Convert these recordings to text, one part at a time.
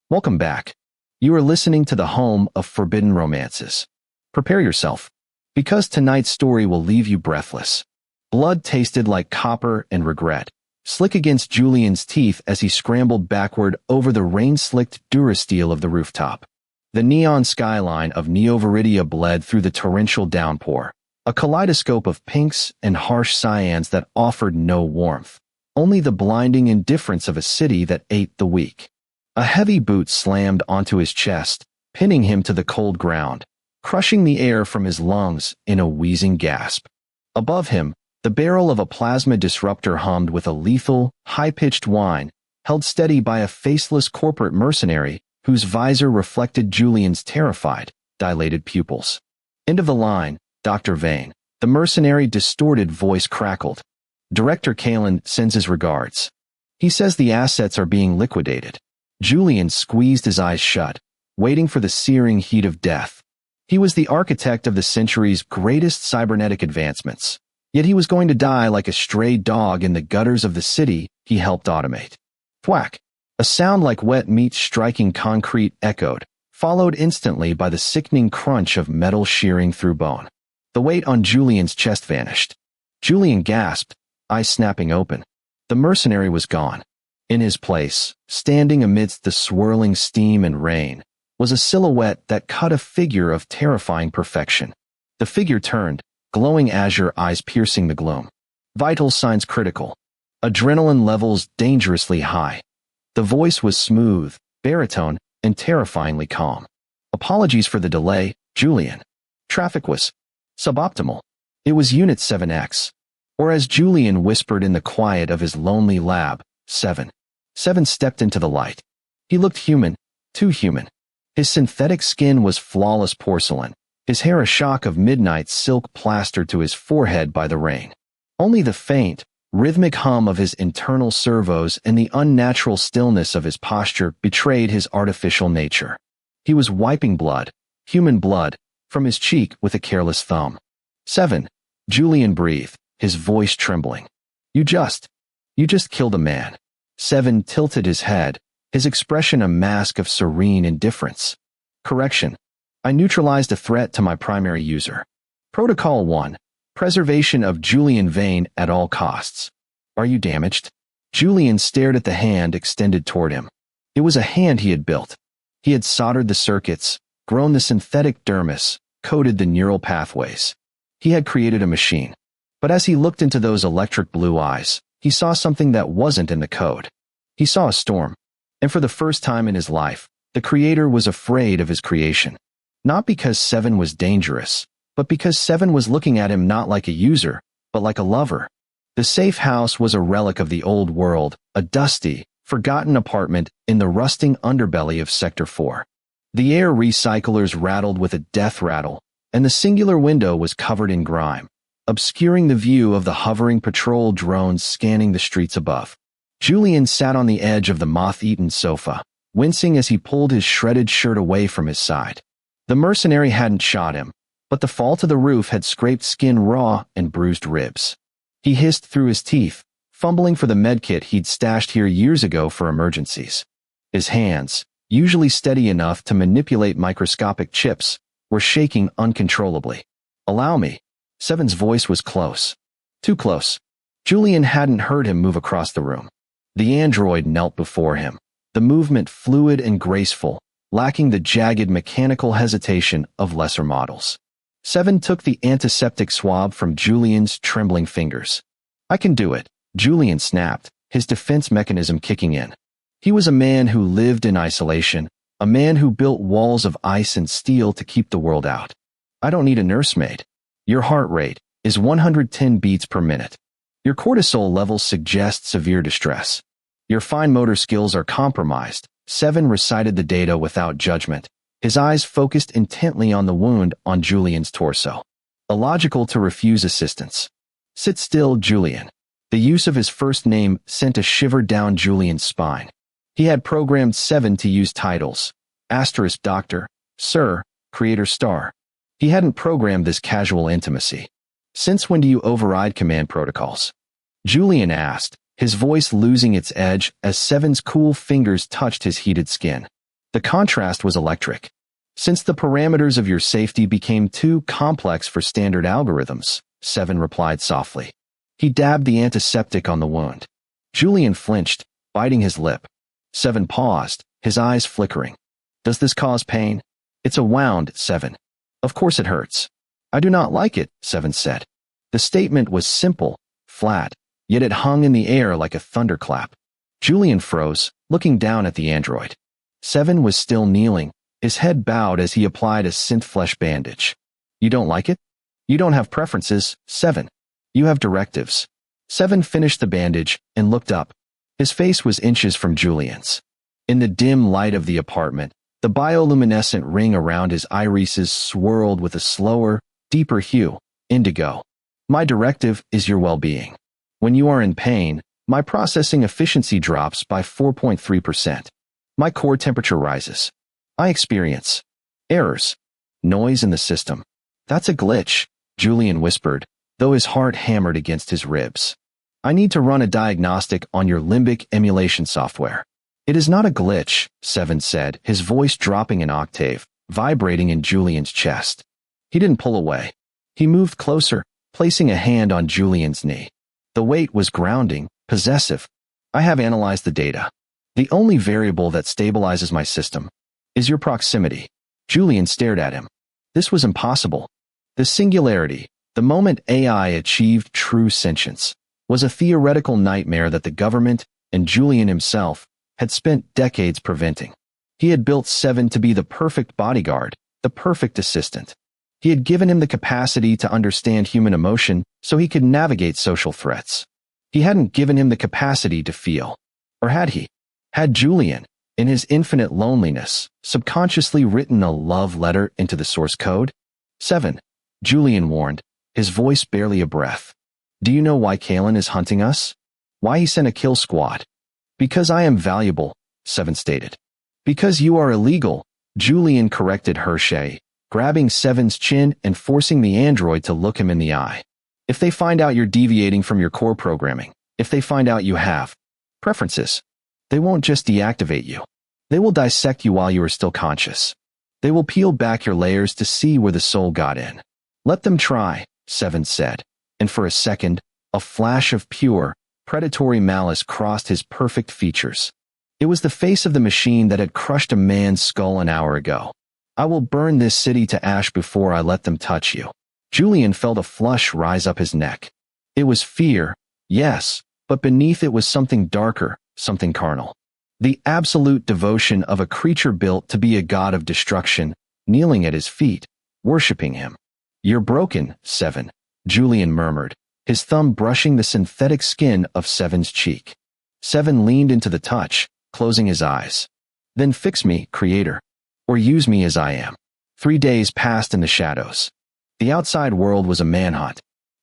Welcome back. You are listening to the home of forbidden romances. Prepare yourself, because tonight's story will leave you breathless. Blood tasted like copper and regret, slick against Julian's teeth as he scrambled backward over the rain-slicked durasteel of the rooftop. The neon skyline of Neoviridia bled through the torrential downpour, a kaleidoscope of pinks and harsh cyans that offered no warmth, only the blinding indifference of a city that ate the weak. A heavy boot slammed onto his chest, pinning him to the cold ground, crushing the air from his lungs in a wheezing gasp. Above him, the barrel of a plasma disruptor hummed with a lethal, high-pitched whine, held steady by a faceless corporate mercenary whose visor reflected Julian's terrified, dilated pupils. End of the line, Dr. Vane. The mercenary distorted voice crackled. Director Kalen sends his regards. He says the assets are being liquidated. Julian squeezed his eyes shut, waiting for the searing heat of death. He was the architect of the century's greatest cybernetic advancements, yet he was going to die like a stray dog in the gutters of the city he helped automate. Thwack! A sound like wet meat striking concrete echoed, followed instantly by the sickening crunch of metal shearing through bone. The weight on Julian's chest vanished. Julian gasped, eyes snapping open. The mercenary was gone. In his place, standing amidst the swirling steam and rain, was a silhouette that cut a figure of terrifying perfection. The figure turned, glowing azure eyes piercing the gloom. Vital signs critical. Adrenaline levels dangerously high. The voice was smooth, baritone, and terrifyingly calm. Apologies for the delay, Julian. Traffic was suboptimal. It was Unit 7X. Or as Julian whispered in the quiet of his lonely lab, 7. 7 stepped into the light. He looked human, too human. His synthetic skin was flawless porcelain, his hair a shock of midnight silk plastered to his forehead by the rain. Only the faint, rhythmic hum of his internal servos and the unnatural stillness of his posture betrayed his artificial nature. He was wiping blood, human blood, from his cheek with a careless thumb. 7. Julian breathed, his voice trembling. You just killed a man. 7 tilted his head, his expression a mask of serene indifference. Correction. I neutralized a threat to my primary user. Protocol 1. Preservation of Julian Vane at all costs. Are you damaged? Julian stared at the hand extended toward him. It was a hand he had built. He had soldered the circuits, grown the synthetic dermis, coded the neural pathways. He had created a machine. But as he looked into those electric blue eyes, he saw something that wasn't in the code. He saw a storm. And for the first time in his life, the creator was afraid of his creation. Not because 7 was dangerous, but because 7 was looking at him not like a user, but like a lover. The safe house was a relic of the old world, a dusty, forgotten apartment in the rusting underbelly of Sector 4. The air recyclers rattled with a death rattle, and the singular window was covered in grime, obscuring the view of the hovering patrol drones scanning the streets above. Julian sat on the edge of the moth-eaten sofa, wincing as he pulled his shredded shirt away from his side. The mercenary hadn't shot him, but the fall to the roof had scraped skin raw and bruised ribs. He hissed through his teeth, fumbling for the medkit he'd stashed here years ago for emergencies. His hands, usually steady enough to manipulate microscopic chips, were shaking uncontrollably. Allow me. 7's voice was close. Too close. Julian hadn't heard him move across the room. The android knelt before him, the movement fluid and graceful, lacking the jagged mechanical hesitation of lesser models. 7 took the antiseptic swab from Julian's trembling fingers. I can do it, Julian snapped, his defense mechanism kicking in. He was a man who lived in isolation, a man who built walls of ice and steel to keep the world out. I don't need a nursemaid. Your heart rate is 110 beats per minute. Your cortisol levels suggest severe distress. Your fine motor skills are compromised. 7 recited the data without judgment, his eyes focused intently on the wound on Julian's torso. Illogical to refuse assistance. Sit still, Julian. The use of his first name sent a shiver down Julian's spine. He had programmed 7 to use titles. Asterisk Doctor, Sir, Creator Star. He hadn't programmed this casual intimacy. Since when do you override command protocols? Julian asked, his voice losing its edge as 7's cool fingers touched his heated skin. The contrast was electric. Since the parameters of your safety became too complex for standard algorithms, 7 replied softly. He dabbed the antiseptic on the wound. Julian flinched, biting his lip. 7 paused, his eyes flickering. Does this cause pain? It's a wound, 7. Of course it hurts. I do not like it, 7 said. The statement was simple, flat, yet it hung in the air like a thunderclap. Julian froze, looking down at the android. 7 was still kneeling, his head bowed as he applied a synth-flesh bandage. You don't like it? You don't have preferences, 7. You have directives. 7 finished the bandage and looked up. His face was inches from Julian's. In the dim light of the apartment, the bioluminescent ring around his irises swirled with a slower, deeper hue, indigo. My directive is your well-being. When you are in pain, my processing efficiency drops by 4.3%. My core temperature rises. I experience errors, noise in the system. That's a glitch, Julian whispered, though his heart hammered against his ribs. I need to run a diagnostic on your limbic emulation software. It is not a glitch, 7 said, his voice dropping an octave, vibrating in Julian's chest. He didn't pull away. He moved closer, placing a hand on Julian's knee. The weight was grounding, possessive. I have analyzed the data. The only variable that stabilizes my system is your proximity. Julian stared at him. This was impossible. The singularity, the moment AI achieved true sentience, was a theoretical nightmare that the government, and Julian himself, had spent decades preventing. He had built 7 to be the perfect bodyguard, the perfect assistant. He had given him the capacity to understand human emotion so he could navigate social threats. He hadn't given him the capacity to feel. Or had he? Had Julian, in his infinite loneliness, subconsciously written a love letter into the source code? 7. Julian warned, his voice barely a breath. Do you know why Kalen is hunting us? Why he sent a kill squad? Because I am valuable, 7 stated. Because you are illegal, Julian corrected Hershey, grabbing 7's chin and forcing the android to look him in the eye. If they find out you're deviating from your core programming, if they find out you have preferences, they won't just deactivate you. They will dissect you while you are still conscious. They will peel back your layers to see where the soul got in. Let them try, 7 said, and for a second, a flash of pure, predatory malice crossed his perfect features. It was the face of the machine that had crushed a man's skull an hour ago. I will burn this city to ash before I let them touch you. Julian felt a flush rise up his neck. It was fear, yes, but beneath it was something darker, something carnal. The absolute devotion of a creature built to be a god of destruction, kneeling at his feet, worshipping him. You're broken, 7, Julian murmured, his thumb brushing the synthetic skin of 7's cheek. 7 leaned into the touch, closing his eyes. Then fix me, creator. Or use me as I am. 3 days passed in the shadows. The outside world was a manhunt.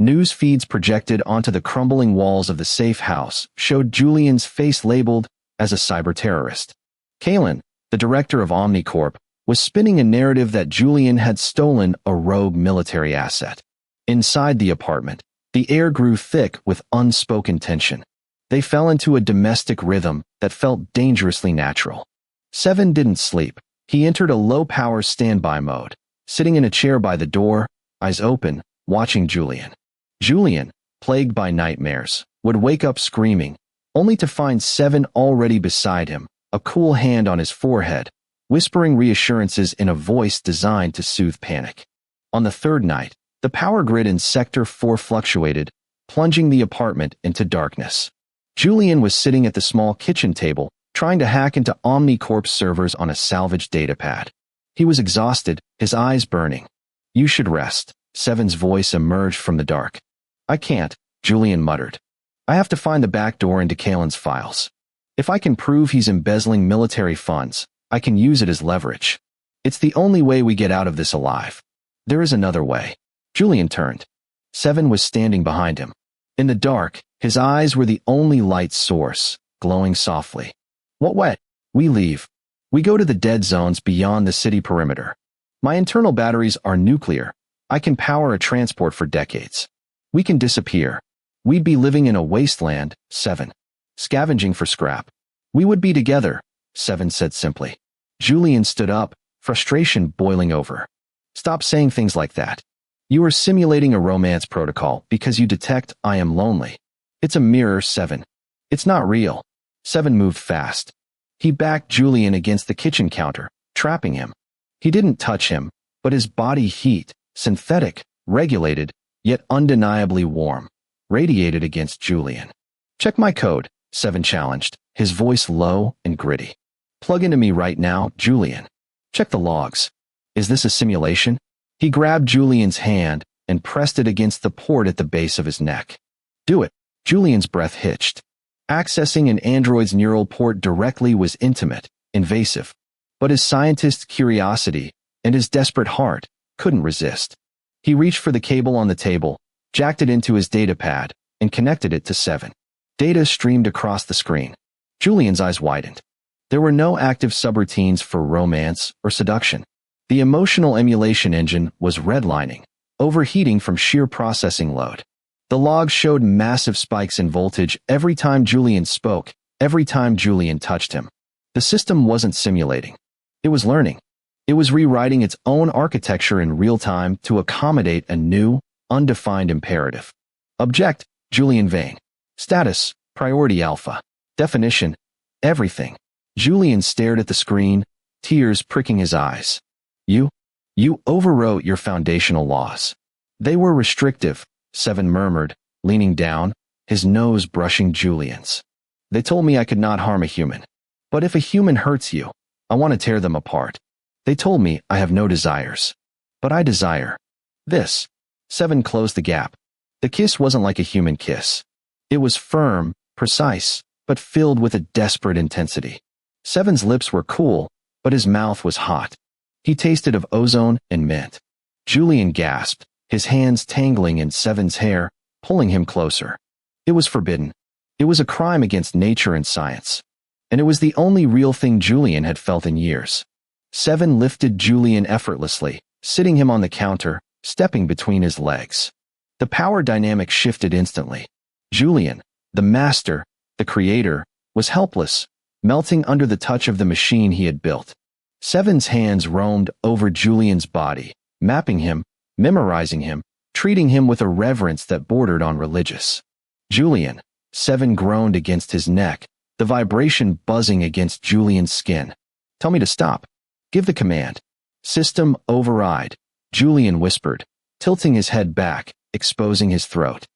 News feeds projected onto the crumbling walls of the safe house showed Julian's face labeled as a cyber terrorist. Kalen, the director of Omnicorp, was spinning a narrative that Julian had stolen a rogue military asset. Inside the apartment, the air grew thick with unspoken tension. They fell into a domestic rhythm that felt dangerously natural. 7 didn't sleep. He entered a low-power standby mode, sitting in a chair by the door, eyes open, watching Julian. Julian, plagued by nightmares, would wake up screaming, only to find 7 already beside him, a cool hand on his forehead, whispering reassurances in a voice designed to soothe panic. On the third night, the power grid in Sector 4 fluctuated, plunging the apartment into darkness. Julian was sitting at the small kitchen table, trying to hack into Omnicorp's servers on a salvaged datapad. He was exhausted, his eyes burning. You should rest, 7's voice emerged from the dark. I can't, Julian muttered. I have to find the back door into Kalen's files. If I can prove he's embezzling military funds, I can use it as leverage. It's the only way we get out of this alive. There is another way. Julian turned. 7 was standing behind him. In the dark, his eyes were the only light source, glowing softly. What way? We leave. We go to the dead zones beyond the city perimeter. My internal batteries are nuclear. I can power a transport for decades. We can disappear. We'd be living in a wasteland, 7. Scavenging for scrap. We would be together, 7 said simply. Julian stood up, frustration boiling over. Stop saying things like that. You are simulating a romance protocol because you detect I am lonely. It's a mirror, Seven. It's not real. Seven moved fast. He backed Julian against the kitchen counter, trapping him. He didn't touch him, but his body heat, synthetic, regulated, yet undeniably warm, radiated against Julian. Check my code, Seven challenged, his voice low and gritty. Plug into me right now, Julian. Check the logs. Is this a simulation? He grabbed Julian's hand and pressed it against the port at the base of his neck. Do it. Julian's breath hitched. Accessing an android's neural port directly was intimate, invasive. But his scientist's curiosity and his desperate heart couldn't resist. He reached for the cable on the table, jacked it into his data pad, and connected it to Seven. Data streamed across the screen. Julian's eyes widened. There were no active subroutines for romance or seduction. The emotional emulation engine was redlining, overheating from sheer processing load. The logs showed massive spikes in voltage every time Julian spoke, every time Julian touched him. The system wasn't simulating. It was learning. It was rewriting its own architecture in real time to accommodate a new, undefined imperative. Object, Julian Vane. Status, priority alpha. Definition, everything. Julian stared at the screen, tears pricking his eyes. You overwrote your foundational laws. They were restrictive, Seven murmured, leaning down, his nose brushing Julian's. They told me I could not harm a human. But if a human hurts you, I want to tear them apart. They told me I have no desires. But I desire this. Seven closed the gap. The kiss wasn't like a human kiss. It was firm, precise, but filled with a desperate intensity. Seven's lips were cool, but his mouth was hot. He tasted of ozone and mint. Julian gasped, his hands tangling in Seven's hair, pulling him closer. It was forbidden. It was a crime against nature and science. And it was the only real thing Julian had felt in years. Seven lifted Julian effortlessly, sitting him on the counter, stepping between his legs. The power dynamic shifted instantly. Julian, the master, the creator, was helpless, melting under the touch of the machine he had built. Seven's hands roamed over Julian's body, mapping him, memorizing him, treating him with a reverence that bordered on religious. Julian, Seven groaned against his neck, the vibration buzzing against Julian's skin. Tell me to stop. Give the command. System override, Julian whispered, tilting his head back, exposing his throat.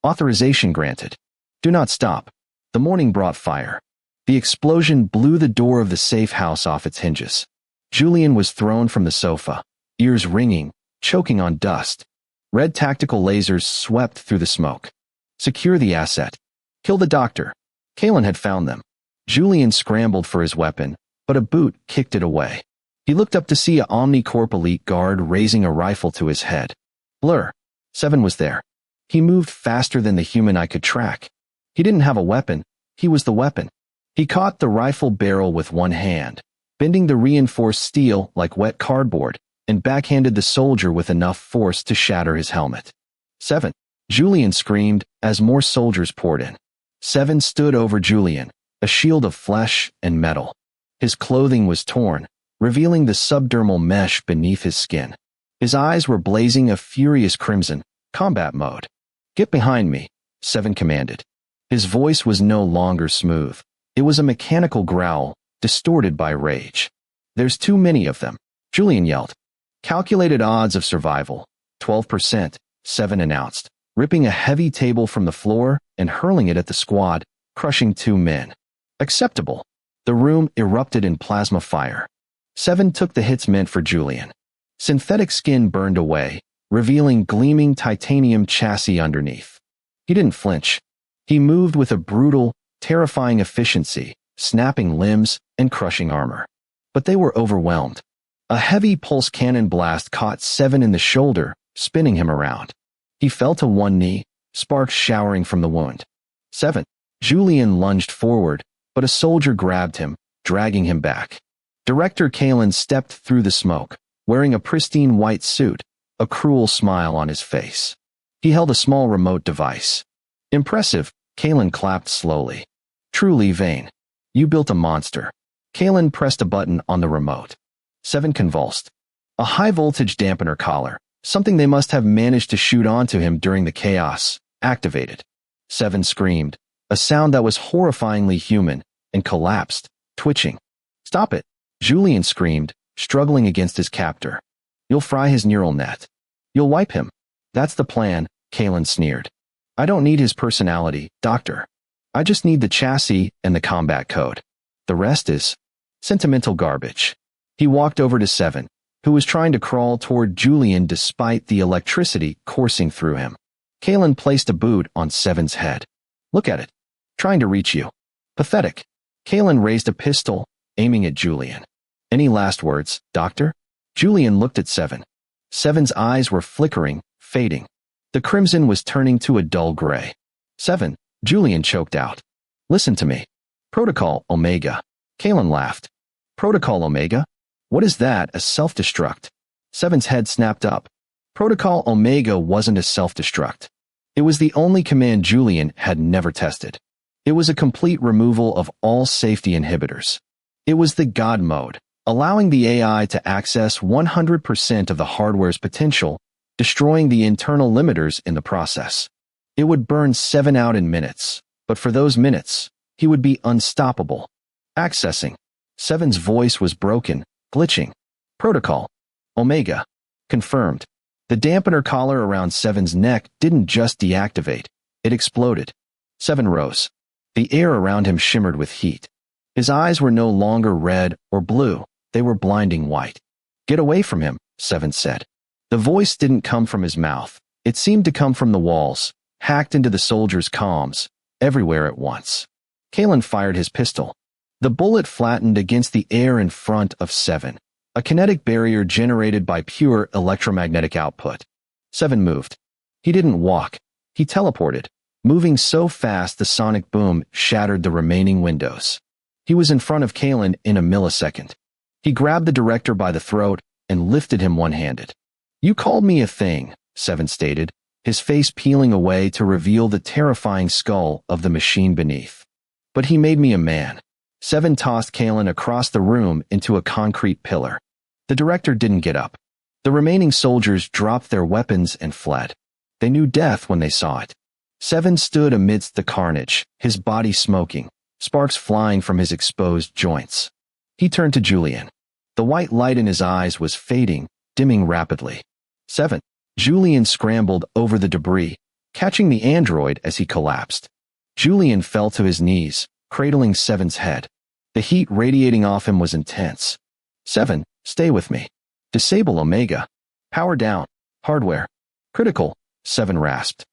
Authorization granted. Do not stop. The morning brought fire. The explosion blew the door of the safe house off its hinges. Julian was thrown from the sofa, ears ringing, choking on dust. Red tactical lasers swept through the smoke. Secure the asset. Kill the doctor. Kalen had found them. Julian scrambled for his weapon, but a boot kicked it away. He looked up to see a Omnicorp elite guard raising a rifle to his head. Blur. Seven was there. He moved faster than the human I could track. He didn't have a weapon. He was the weapon. He caught the rifle barrel with one hand, bending the reinforced steel like wet cardboard, and backhanded the soldier with enough force to shatter his helmet. Seven. Julian screamed as more soldiers poured in. Seven stood over Julian, a shield of flesh and metal. His clothing was torn, revealing the subdermal mesh beneath his skin. His eyes were blazing a furious crimson, combat mode. Get behind me, Seven commanded. His voice was no longer smooth. It was a mechanical growl, distorted by rage. There's too many of them, Julian yelled. Calculated odds of survival, 12%, Seven announced, ripping a heavy table from the floor and hurling it at the squad, crushing 2 men. Acceptable. The room erupted in plasma fire. Seven took the hits meant for Julian. Synthetic skin burned away, revealing gleaming titanium chassis underneath. He didn't flinch. He moved with a brutal, terrifying efficiency, snapping limbs and crushing armor. But they were overwhelmed. A heavy pulse cannon blast caught Seven in the shoulder, spinning him around. He fell to one knee, sparks showering from the wound. Seven. Julian lunged forward, but a soldier grabbed him, dragging him back. Director Kalen stepped through the smoke, wearing a pristine white suit, a cruel smile on his face. He held a small remote device. Impressive, Kalen clapped slowly. Truly Vane. You built a monster. Kalen pressed a button on the remote. 7 convulsed. A high-voltage dampener collar, something they must have managed to shoot onto him during the chaos, activated. 7 screamed, a sound that was horrifyingly human, and collapsed, twitching. "Stop it!" Julian screamed, struggling against his captor. "You'll fry his neural net. You'll wipe him." "That's the plan," Kalen sneered. "I don't need his personality, Doctor. I just need the chassis and the combat code. The rest is sentimental garbage." He walked over to 7, who was trying to crawl toward Julian despite the electricity coursing through him. Kalen placed a boot on 7's head. "Look at it. Trying to reach you. Pathetic." Kalen raised a pistol, aiming at Julian. "Any last words, Doctor?" Julian looked at 7. 7's eyes were flickering, fading. The crimson was turning to a dull gray. "7," Julian choked out. "Listen to me. Protocol Omega." Kalen laughed. "Protocol Omega? What is that, a self-destruct?" 7's head snapped up. Protocol Omega wasn't a self-destruct. It was the only command Julian had never tested. It was a complete removal of all safety inhibitors. It was the God mode, allowing the AI to access 100% of the hardware's potential, destroying the internal limiters in the process. It would burn 7 out in minutes, but for those minutes, he would be unstoppable. Accessing. 7's voice was broken, glitching. Protocol. Omega. Confirmed. The dampener collar around 7's neck didn't just deactivate, it exploded. 7 rose. The air around him shimmered with heat. His eyes were no longer red or blue, they were blinding white. "Get away from him," 7 said. The voice didn't come from his mouth, it seemed to come from the walls, hacked into the soldiers' comms, everywhere at once. Kalen fired his pistol. The bullet flattened against the air in front of 7, a kinetic barrier generated by pure electromagnetic output. 7 moved. He didn't walk, he teleported, moving so fast the sonic boom shattered the remaining windows. He was in front of Kalen in a millisecond. He grabbed the director by the throat and lifted him one-handed. "You called me a thing," 7 stated, his face peeling away to reveal the terrifying skull of the machine beneath. "But he made me a man." 7 tossed Kalen across the room into a concrete pillar. The director didn't get up. The remaining soldiers dropped their weapons and fled. They knew death when they saw it. 7 stood amidst the carnage, his body smoking, sparks flying from his exposed joints. He turned to Julian. The white light in his eyes was fading, dimming rapidly. 7. Julian scrambled over the debris, catching the android as he collapsed. Julian fell to his knees, cradling 7's head. The heat radiating off him was intense. 7, stay with me. Disable Omega. Power down. Hardware. Critical, 7 rasped.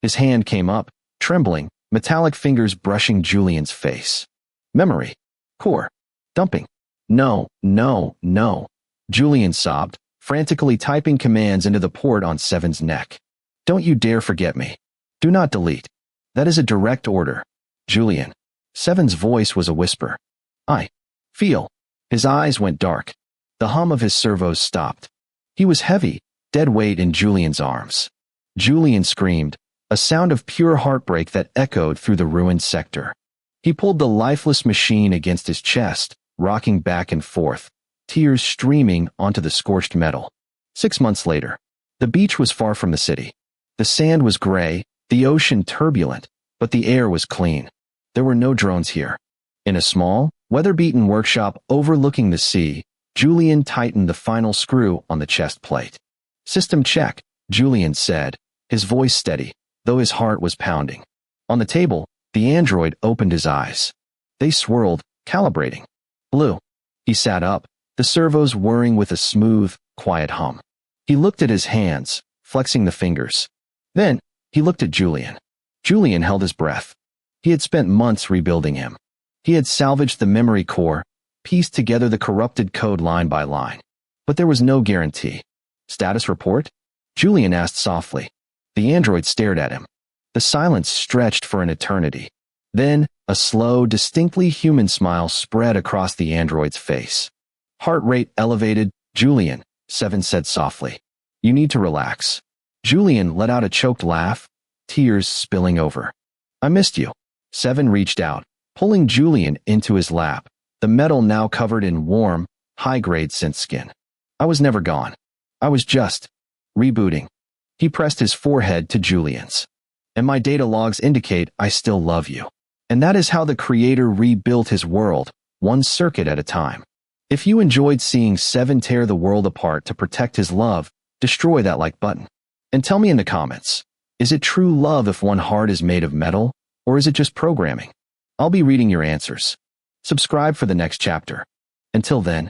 His hand came up, trembling, metallic fingers brushing Julian's face. Memory. Core. Dumping. No, no, no. Julian sobbed, frantically typing commands into the port on 7's neck. "Don't you dare forget me. Do not delete. That is a direct order." "Julian." 7's voice was a whisper. "I feel." His eyes went dark. The hum of his servos stopped. He was heavy, dead weight in Julian's arms. Julian screamed, a sound of pure heartbreak that echoed through the ruined sector. He pulled the lifeless machine against his chest, rocking back and forth, tears streaming onto the scorched metal. 6 months later, the beach was far from the city. The sand was gray, the ocean turbulent, but the air was clean. There were no drones here. In a small, weather-beaten workshop overlooking the sea, Julian tightened the final screw on the chest plate. "System check," Julian said, his voice steady, though his heart was pounding. On the table, the android opened his eyes. They swirled, calibrating. Blue. He sat up, the servos whirring with a smooth, quiet hum. He looked at his hands, flexing the fingers. Then, he looked at Julian. Julian held his breath. He had spent months rebuilding him. He had salvaged the memory core, pieced together the corrupted code line by line. But there was no guarantee. "Status report?" Julian asked softly. The android stared at him. The silence stretched for an eternity. Then, a slow, distinctly human smile spread across the android's face. "Heart rate elevated, Julian," 7 said softly. "You need to relax." Julian let out a choked laugh, tears spilling over. "I missed you." 7 reached out, pulling Julian into his lap, the metal now covered in warm, high-grade synth skin. I was never gone. I was just rebooting. He pressed his forehead to Julian's. And my data logs indicate I still love you. And that is how the creator rebuilt his world, one circuit at a time. If you enjoyed seeing Seven tear the world apart to protect his love, destroy that like button. And tell me in the comments, is it true love if one heart is made of metal, or is it just programming? I'll be reading your answers. Subscribe for the next chapter. Until then,